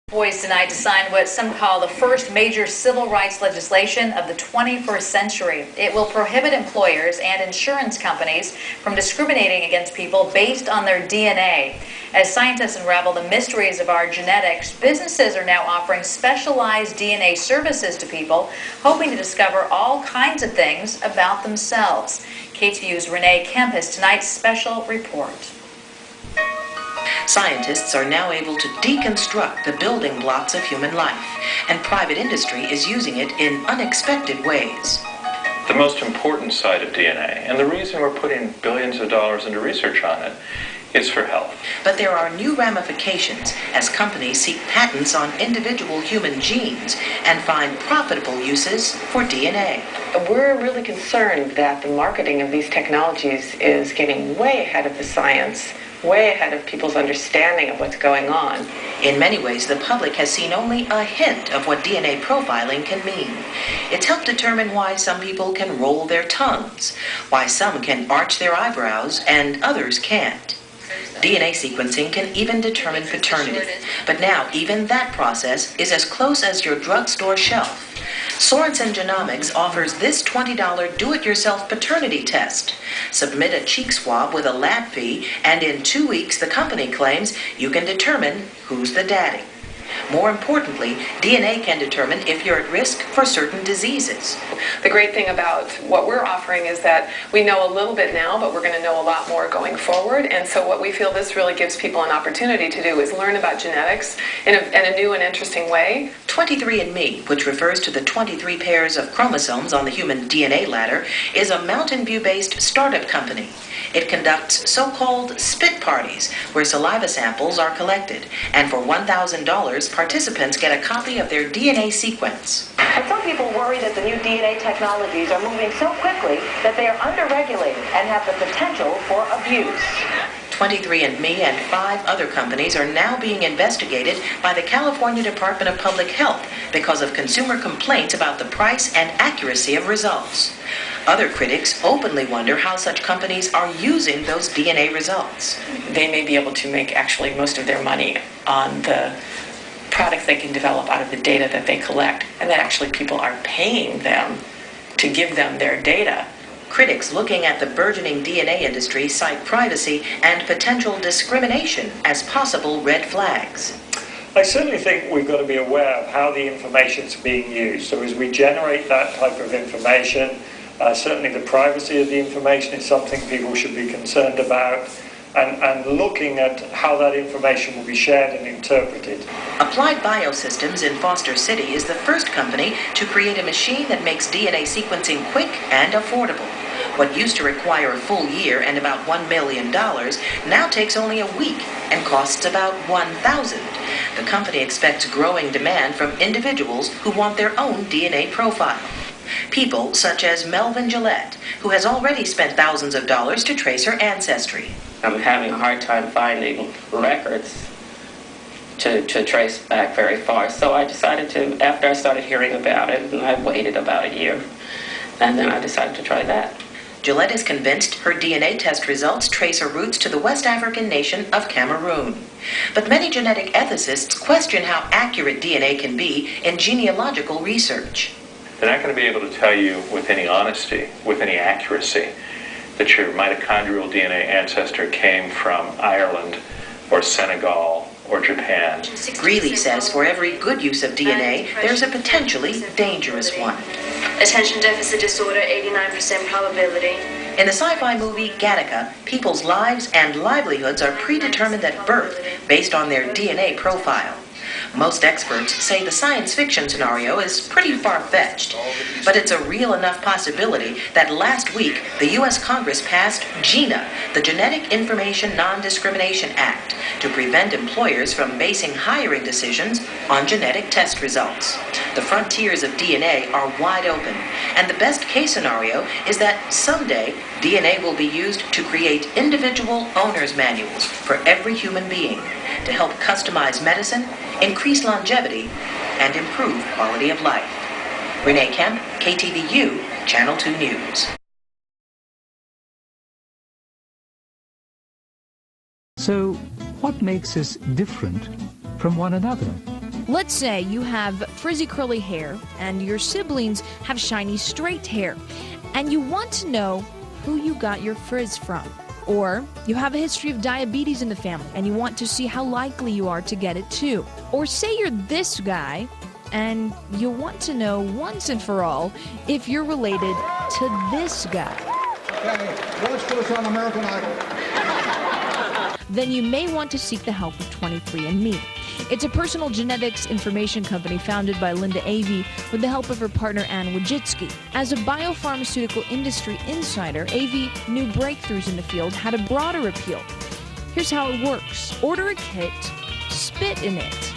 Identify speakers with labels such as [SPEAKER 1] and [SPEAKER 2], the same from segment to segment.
[SPEAKER 1] Boys tonight to sign what some call the first major civil rights legislation of the 21st century. It will prohibit employers and insurance companies from discriminating against people based on their DNA. As scientists unravel the mysteries of our genetics, businesses are now offering specialized DNA services to people, hoping to discover all kinds of things about themselves. KTVU's Renee Kemp has tonight's special report.
[SPEAKER 2] Scientists are now able to deconstruct the building blocks of human life, and private industry is using it in unexpected ways.
[SPEAKER 3] The most important side of DNA, and the reason we're putting billions of dollars into research on it, is for health.
[SPEAKER 2] But there are new ramifications as companies seek patents on individual human genes and find profitable uses for DNA.
[SPEAKER 4] We're really concerned that the marketing of these technologies is getting way ahead of the science, way ahead of people's understanding of what's going on.
[SPEAKER 2] In many ways, the public has seen only a hint of what DNA profiling can mean. It's helped determine why some people can roll their tongues, why some can arch their eyebrows and others can't. DNA sequencing can even determine paternity, but now even that process is as close as your drugstore shelf. Sorensen Genomics offers this $20 do-it-yourself paternity test. Submit a cheek swab with a lab fee, and in 2 weeks, the company claims you can determine who's the daddy. More importantly, DNA can determine if you're at risk for certain diseases.
[SPEAKER 4] The great thing about what we're offering is that we know a little bit now, but we're going to know a lot more going forward. And so what we feel this really gives people an opportunity to do is learn about genetics in a new and interesting way.
[SPEAKER 2] 23andMe, which refers to the 23 pairs of chromosomes on the human DNA ladder, is a Mountain View-based startup company. It conducts so-called spit parties, where saliva samples are collected, and for $1,000, participants get a copy of their DNA sequence.
[SPEAKER 5] But some people worry that the new DNA technologies are moving so quickly that they are under-regulated and have the potential for abuse.
[SPEAKER 2] 23andMe and 5 other companies are now being investigated by the California Department of Public Health because of consumer complaints about the price and accuracy of results. Other critics openly wonder how such companies are using those DNA results.
[SPEAKER 4] They may be able to make actually most of their money on the products they can develop out of the data that they collect, and that actually people are paying them to give them their data.
[SPEAKER 2] Critics looking at the burgeoning DNA industry cite privacy and potential discrimination as possible red flags.
[SPEAKER 6] I certainly think we've got to be aware of how the information is being used. So as we generate that type of information, certainly the privacy of the information is something people should be concerned about, and looking at how that information will be shared and interpreted.
[SPEAKER 2] Applied Biosystems in Foster City is the first company to create a machine that makes DNA sequencing quick and affordable. What used to require a full year and about $1 million now takes only a week and costs about $1,000. The company expects growing demand from individuals who want their own DNA profile. People such as Melvin Gillette, who has already spent thousands of dollars to trace her ancestry.
[SPEAKER 7] I'm having a hard time finding records to trace back very far. So I decided to, after I started hearing about it, and I waited about a year, and then I decided to try that.
[SPEAKER 2] Gillette is convinced her DNA test results trace her roots to the West African nation of Cameroon. But many genetic ethicists question how accurate DNA can be in genealogical research.
[SPEAKER 3] They're not going to be able to tell you with any honesty, with any accuracy, that your mitochondrial DNA ancestor came from Ireland or Senegal or Japan.
[SPEAKER 2] Greeley says for every good use of DNA, there's a potentially dangerous one.
[SPEAKER 8] Attention deficit disorder, 89% probability.
[SPEAKER 2] In the sci-fi movie Gattaca, people's lives and livelihoods are predetermined at birth based on their DNA profile. Most experts say the science fiction scenario is pretty far-fetched, but it's a real enough possibility that last week the U.S. Congress passed GINA, the Genetic Information Non-Discrimination Act, to prevent employers from basing hiring decisions on genetic test results. The frontiers of DNA are wide open, and the best-case scenario is that someday DNA will be used to create individual owner's manuals for every human being to help customize medicine, increase longevity, and improve quality of life. Renee Kemp, KTVU, Channel 2 News.
[SPEAKER 9] So, what makes us different from one another? Let's say you have frizzy curly hair and your siblings have shiny straight hair, and you want to know who you got your frizz from. Or you have a history of diabetes in the family and you want to see how likely you are to get it too. Or say you're this guy and you want to know once and for all if you're related to this guy.
[SPEAKER 10] Okay, let's put us on American Idol.
[SPEAKER 9] Then you may want to seek the help of 23andMe. It's a personal genetics information company founded by Linda Avey with the help of her partner Ann Wojcicki. As a biopharmaceutical industry insider, Avey knew breakthroughs in the field had a broader appeal. Here's how it works. Order a kit, spit in it.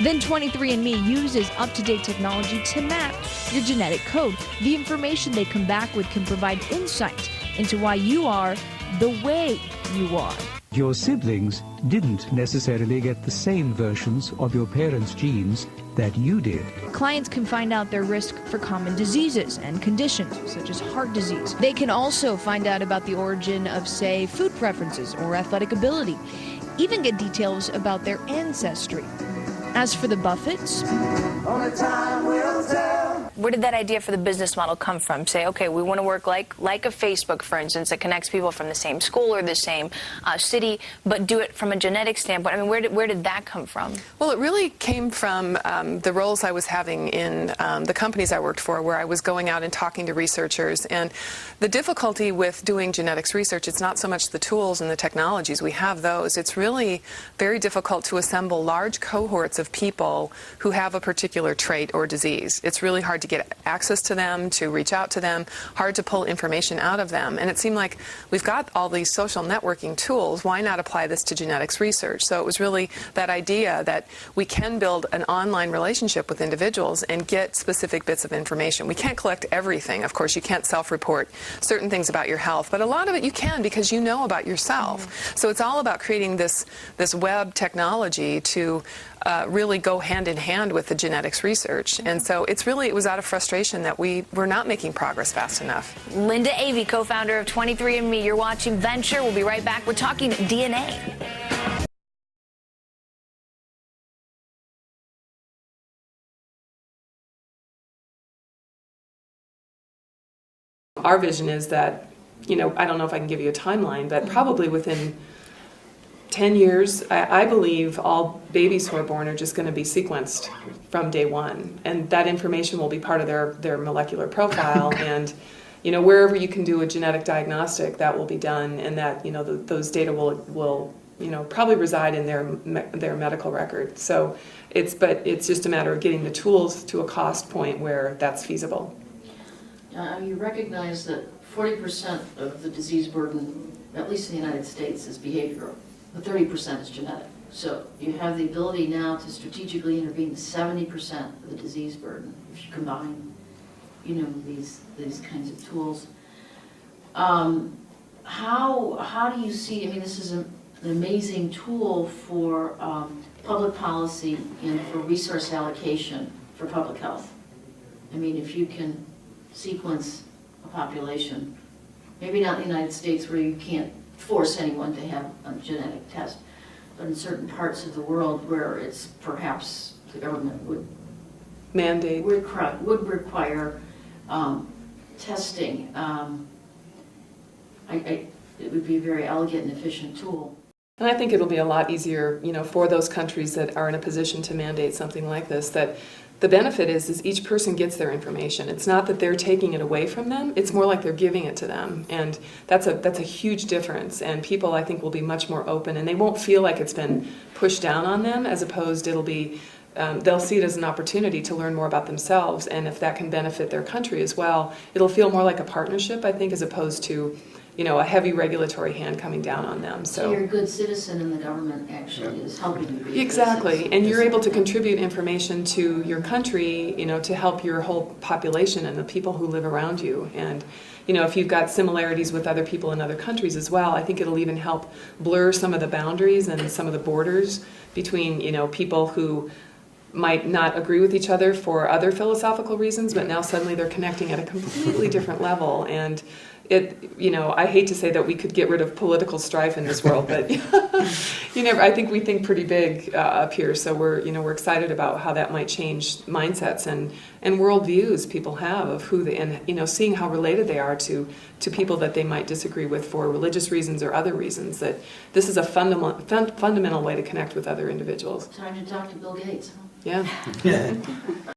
[SPEAKER 9] Then 23andMe uses up-to-date technology to map your genetic code. The information they come back with can provide insight into why you are the way you are.
[SPEAKER 11] Your siblings didn't necessarily get the same versions of your parents' genes that you did.
[SPEAKER 9] Clients can find out their risk for common diseases and conditions, such as heart disease. They can also find out about the origin of, say, food preferences or athletic ability, even get details about their ancestry. As for the Buffetts,
[SPEAKER 12] only time will tell.
[SPEAKER 13] Where did that idea for the business model come from? Say, okay, we want to work like a Facebook, for instance, that connects people from the same school or the same city, but do it from a genetic standpoint. I mean, where did that come from?
[SPEAKER 4] Well, it really came from the roles I was having in the companies I worked for, where I was going out and talking to researchers. And the difficulty with doing genetics research, it's not so much the tools and the technologies. We have those. It's really very difficult to assemble large cohorts of people who have a particular trait or disease. It's really hard to get access to them, to reach out to them, hard to pull information out of them. And it seemed like we've got all these social networking tools, why not apply this to genetics research? So it was really that idea that we can build an online relationship with individuals and get specific bits of information. We can't collect everything. Of course, you can't self-report certain things about your health, but a lot of it you can because you know about yourself. So it's all about creating this web technology to really go hand in hand with the genetics research. And so it was out of frustration that we were not making progress fast enough.
[SPEAKER 13] Linda Avey, co-founder of 23andMe. You're watching Venture. We'll be right back. We're talking DNA.
[SPEAKER 4] Our vision is that, I don't know if I can give you a timeline, but probably within 10 years, I believe all babies who are born are just going to be sequenced from day one. And that information will be part of their molecular profile. And, wherever you can do a genetic diagnostic, that will be done. And that, those data will probably reside in their medical record. So it's just a matter of getting the tools to a cost point where that's feasible.
[SPEAKER 14] You recognize that 40% of the disease burden, at least in the United States, is behavioral. The 30% is genetic. So you have the ability now to strategically intervene 70% of the disease burden if you combine, these kinds of tools. How do you see? I mean, this is an amazing tool for public policy and for resource allocation for public health. I mean, if you can sequence a population, maybe not in the United States where you can't force anyone to have a genetic test, but in certain parts of the world where it's perhaps the government would
[SPEAKER 4] mandate,
[SPEAKER 14] would require testing. It would be a very elegant and efficient tool.
[SPEAKER 4] And I think it'll be a lot easier, for those countries that are in a position to mandate something like this, that the benefit is each person gets their information. It's not that they're taking it away from them, it's more like they're giving it to them. And that's a huge difference. And people, I think, will be much more open, and they won't feel like it's been pushed down on them, as opposed it'll be, they'll see it as an opportunity to learn more about themselves, and if that can benefit their country as well, it'll feel more like a partnership, I think, as opposed to a heavy regulatory hand coming down on them.
[SPEAKER 14] So you're a good citizen, and the government actually is helping you be
[SPEAKER 4] exactly, and you're able to contribute information to your country, to help your whole population and the people who live around you. And if you've got similarities with other people in other countries as well, I think it'll even help blur some of the boundaries and some of the borders between people who might not agree with each other for other philosophical reasons, but now suddenly they're connecting at a completely different level. And I hate to say that we could get rid of political strife in this world, but I think we think pretty big up here. So we're excited about how that might change mindsets and worldviews people have of who seeing how related they are to people that they might disagree with for religious reasons or other reasons. That this is a fundamental way to connect with other individuals.
[SPEAKER 14] Time to talk to Bill Gates.
[SPEAKER 4] Yeah.